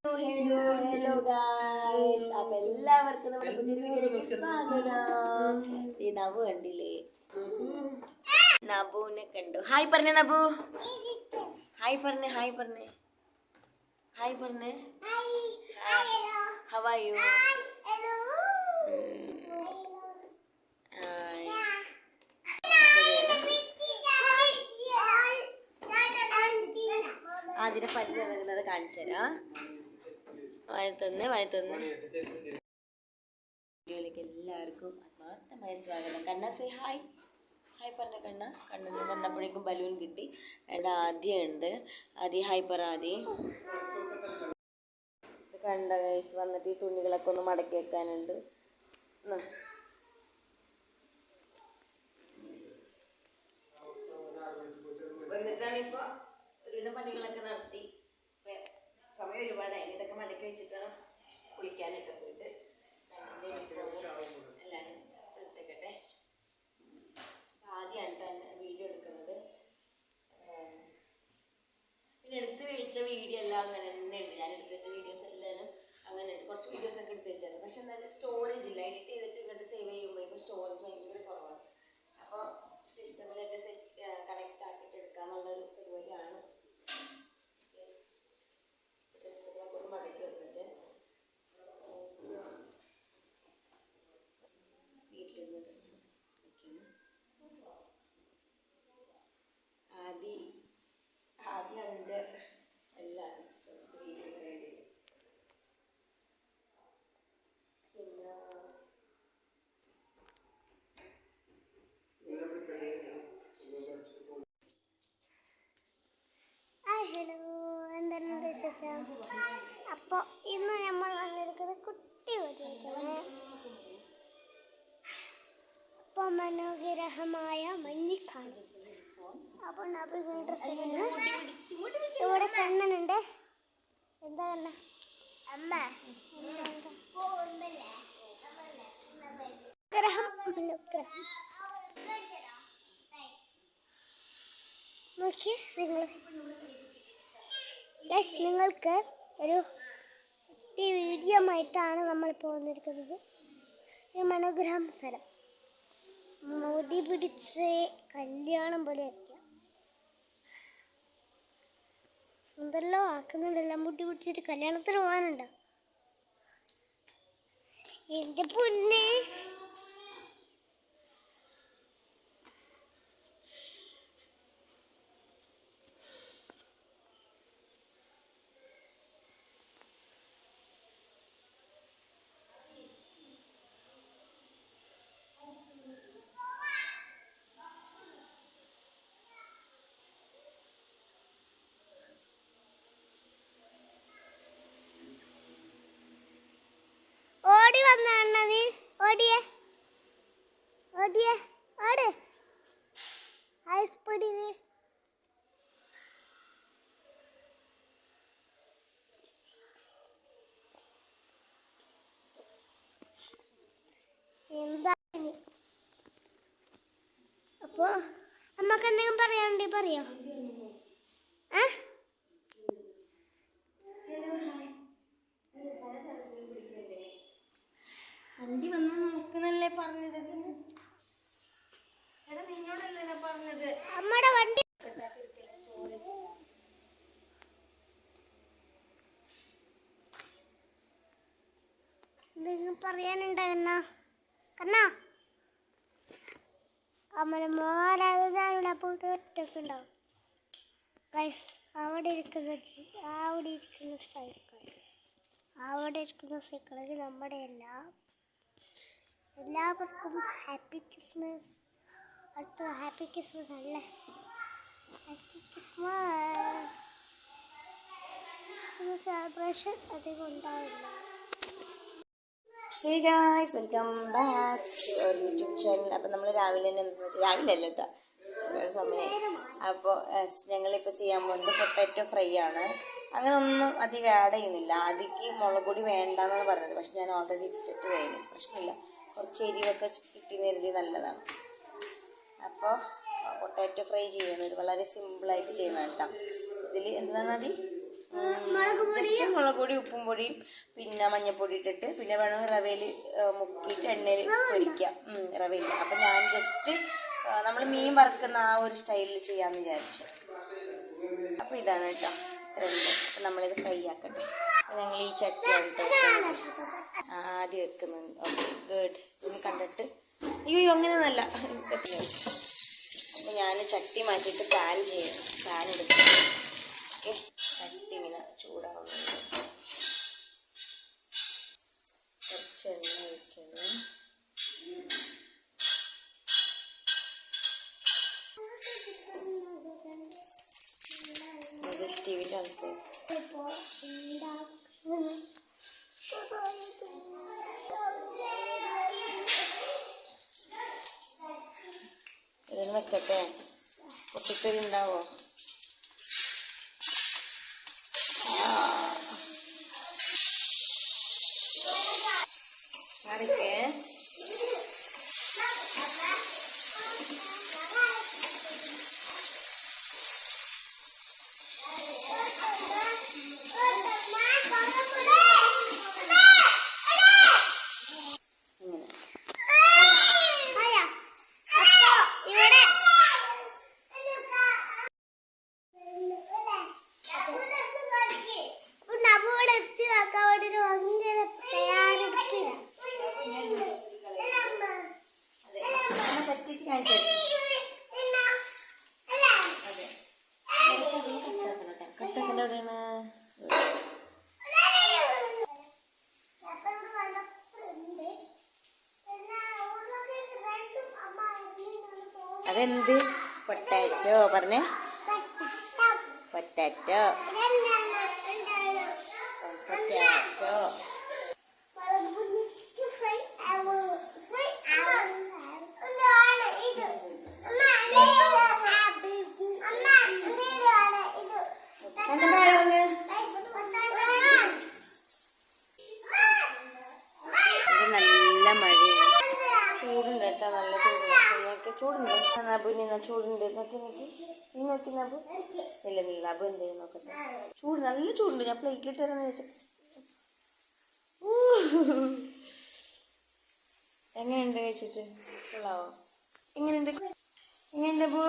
Hello guys. അപ്പൊ എല്ലാവർക്കും നമ്മുടെ പുതിയൊരു വീഡിയോയിലേക്ക് സ്വാഗതം. ഈ നബു കണ്ടില്ലേ? നബുവിനെ കണ്ടു. ഹായ് പറഞ്ഞേ നബു. ഹായ് പറഞ്ഞേ. ഹായ് പറഞ്ഞേ. ഹായ് പറഞ്ഞേ. How are you? അതിനെ പല്ല് ഇറങ്ങുന്നത് കാണിച്ചു തരാം. വായത്തൊന്ന് വീഡിയോയിലേക്ക് എല്ലാവർക്കും ആത്മാർത്ഥമായ സ്വാഗതം. കണ്ണ സേ ഹായ്. ഹായ് പറഞ്ഞ കണ്ണന് വന്നപ്പോഴേക്കും ബലൂൺ കിട്ടി. ഇവിടെ ആദ്യം ഉണ്ട്. ആദ്യം ഹായ് പറ. ആദ്യം കണ്ട ഗൈസ്, വന്നിട്ട് ഈ തുണികളൊക്കെ ഒന്ന് മടക്കി വെക്കാനുണ്ട്. എന്നിട്ടാണിപ്പോൾ ഒരുവിധ പണികളൊക്കെ നടത്തി. സമയം ഒരുപാടായി. ഇതൊക്കെ മടക്കി വെച്ചിട്ട് കുളിക്കാനൊക്കെ പോയിട്ട് എല്ലാവരും എടുത്തേക്കട്ടെ. ആദ്യമാണ് തന്നെ വീഡിയോ എടുക്കുന്നത്. പിന്നെ എടുത്ത് വെച്ച വീഡിയോ എല്ലാം അങ്ങനെ തന്നെ ഉണ്ട്. ഞാൻ എടുത്ത് വെച്ച വീഡിയോസ് എല്ലാവരും അങ്ങനെ ഉണ്ട്. കുറച്ച് വീഡിയോസൊക്കെ എടുത്ത് വെച്ചായിരുന്നു. പക്ഷെ എന്തായാലും സ്റ്റോറേജ് ഇല്ല. എഡിറ്റ് ചെയ്തിട്ട് ഇങ്ങോട്ട് സേവ് ചെയ്യുമ്പോഴേക്കും സ്റ്റോറേജ് ഭയങ്കര കുറവാണ്. അപ്പോൾ സിസ്റ്റമിലൊക്കെ കണക്റ്റ് ആക്കിയിട്ട് എടുക്കാമെന്നുള്ളൊരു പരിപാടിയാണ്. ഡ്രസ്സുകളൊക്കെ ഒന്ന് മടക്കി വെച്ചിട്ട് വീട്ടിലിരുന്ന് ഡ്രസ്സ് ആദ്യം അതിൻ്റെ എല്ലാം വീഡിയോ റെഡി. പിന്നെ ഹലോ, എന്താണ് വിശേഷം? അപ്പോൾ ഇന്ന് നമ്മൾ വന്നിരിക്കുന്നത് കുട്ടി വീട്ടിലേക്കാണ്. അപ്പോൾ മനോഹരമായ മഞ്ഞിക്കാലം. അപ്പോൾ ഡ്രസ് ഇവിടെ കണ്ണനുണ്ട്. എന്താ കണ്ണ? അമ്മ നോക്കിയേ നിങ്ങൾക്ക് ഒരു വീഡിയോ ആയിട്ടാണ് നമ്മൾ പോന്നിരിക്കുന്നത്. ഈ മനോഗ്രഹം സ്ഥലം മുടി പിടിച്ച് കല്യാണം പോലെ ആയിരിക്കാം. എന്തെല്ലോ ആക്കുന്നുണ്ടല്ലോ. മുടി പിടിച്ചിട്ട് കല്യാണത്തിന് പോകാനുണ്ടോ? എൻ്റെ പൊന്നെ, ഓടി വന്ന നീ. ഓടിയേ ഓട് ഐസ്പൊടി. എന്താ അപ്പോ അമ്മക്ക് എന്തെങ്കിലും പറയാനുണ്ടെ പറയോ? വണ്ടി വന്ന് നോക്കുന്നല്ലേ പറഞ്ഞത്. എടാ നിന്നോടല്ലേ പറഞ്ഞത് അമ്മയുടെ വണ്ടി. എന്തെങ്കിലും പറയാനുണ്ടോ കണ്ണാ? അമ്മയുടെ മോരാവിടെ പോയിട്ട് ഒറ്റക്ക് ഉണ്ടാവും. അവിടെ ഇരിക്കുന്ന സൈക്കിൾ നമ്മുടെ എല്ലാവർക്കും ഹാപ്പി ക്രിസ്മസ്. അടുത്ത ഹാപ്പി ക്രിസ്മസ് അല്ലേ? ഹാപ്പി ക്രിസ്മസ് സെലിബ്രേഷൻ അധികം ഉണ്ടാവില്ല. Hey guys, welcome back to our YouTube channel. അപ്പോൾ നമ്മൾ രാവിലെ അല്ല കേട്ടോ, ഒരു സമയം. അപ്പോൾ ഞങ്ങളിപ്പോൾ ചെയ്യാൻ പോകുന്നത് പൊട്ടാറ്റോ ഫ്രൈ ആണ്. അങ്ങനെ ഒന്നും അധികം ആഡ് ചെയ്യുന്നില്ല. ആദ്യക്ക് മുളക് പൊടി വേണ്ടെന്നാണ് പറഞ്ഞത്. പക്ഷെ ഞാൻ ഓൾറെഡി ഇട്ടിട്ട് കഴിഞ്ഞു. പ്രശ്നമില്ല. കുറച്ച് എരിവൊക്കെ കിട്ടി നേരിട്ട് നല്ലതാണ്. അപ്പോൾ പൊട്ടാറ്റോ ഫ്രൈ ചെയ്യുന്നത് വളരെ സിമ്പിളായിട്ട് ചെയ്യണം കേട്ടോ. ഇതിൽ എന്താണ് ജസ്റ്റ് മുളക് പൊടി ഉപ്പും പൊടിയും പിന്നെ മഞ്ഞൾപ്പൊടി ഇട്ടിട്ട് പിന്നെ വേണമെങ്കിൽ റവയിൽ മുക്കിയിട്ട് എണ്ണയിൽ പൊരിക്കാം റവയിൽ. അപ്പം ഞാൻ ജസ്റ്റ് നമ്മൾ മീൻ വറുക്കുന്ന ആ ഒരു സ്റ്റൈലിൽ ചെയ്യാമെന്ന് വിചാരിച്ചു. അപ്പോൾ ഇതാണ് കേട്ടോ രണ്ട്. അപ്പം നമ്മളിത് ഫ്രൈ ആക്കട്ടെ. ഞങ്ങൾ ഈ ചട്ടിയാണ് ആദ്യം വെക്കുന്നത്. Okay good. ഒന്ന് കണ്ടിട്ട് അയ്യോ അങ്ങനെയൊന്നുമല്ല. അപ്പം ഞാൻ ചട്ടി മാറ്റിയിട്ട് പാൻ ചെയ്യണം. പാൻ എടുക്കണം. ചട്ടി ഇങ്ങനെ ചൂടാവുന്നുണ്ട്. കുറച്ച് എണ്ണ ഒഴിക്കണം. നെഗറ്റീവിൻ്റെ ആൾക്ക് ഇതൊന്ന് വെക്കട്ടെ. പൊട്ടിത്തെറി ഉണ്ടാവോ? ആരൊക്കെ പറ്റിയിട്ട് കാണിച്ചു കട്ടൊക്കെ എവിടെയാണ്? അതെന്ത്? പൊട്ടാറ്റോ പറഞ്ഞേ. പൊട്ടാറ്റോ പൊട്ടാറ്റോ നല്ല മഴയാണ്. ചൂടുണ്ട് കേട്ടോ. നല്ല ചൂടുണ്ട്. ചൂടുണ്ട് നബുവിന് ചൂടുണ്ട്. നോക്കി നോക്കി നീ നോക്കി നബു. ഇല്ല നബു എന്ത് നോക്കട്ടെ. ചൂട് നല്ല ചൂടുണ്ട്. ഞാൻ പ്ലേറ്റിലിട്ട് തരാന്ന് ചോദിച്ചു. എങ്ങനെയുണ്ട് കഴിച്ചിട്ട്? കൊള്ളാവോ? എങ്ങനെയുണ്ട്? എങ്ങനെയുണ്ട് ബു?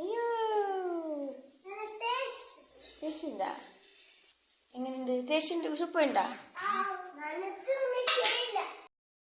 അയ്യോ ടേസ്റ്റ് ഉണ്ടാ? എങ്ങനെയുണ്ട്? ടേസ്റ്റ് ഉണ്ട്. ഉപ്പുണ്ടാ?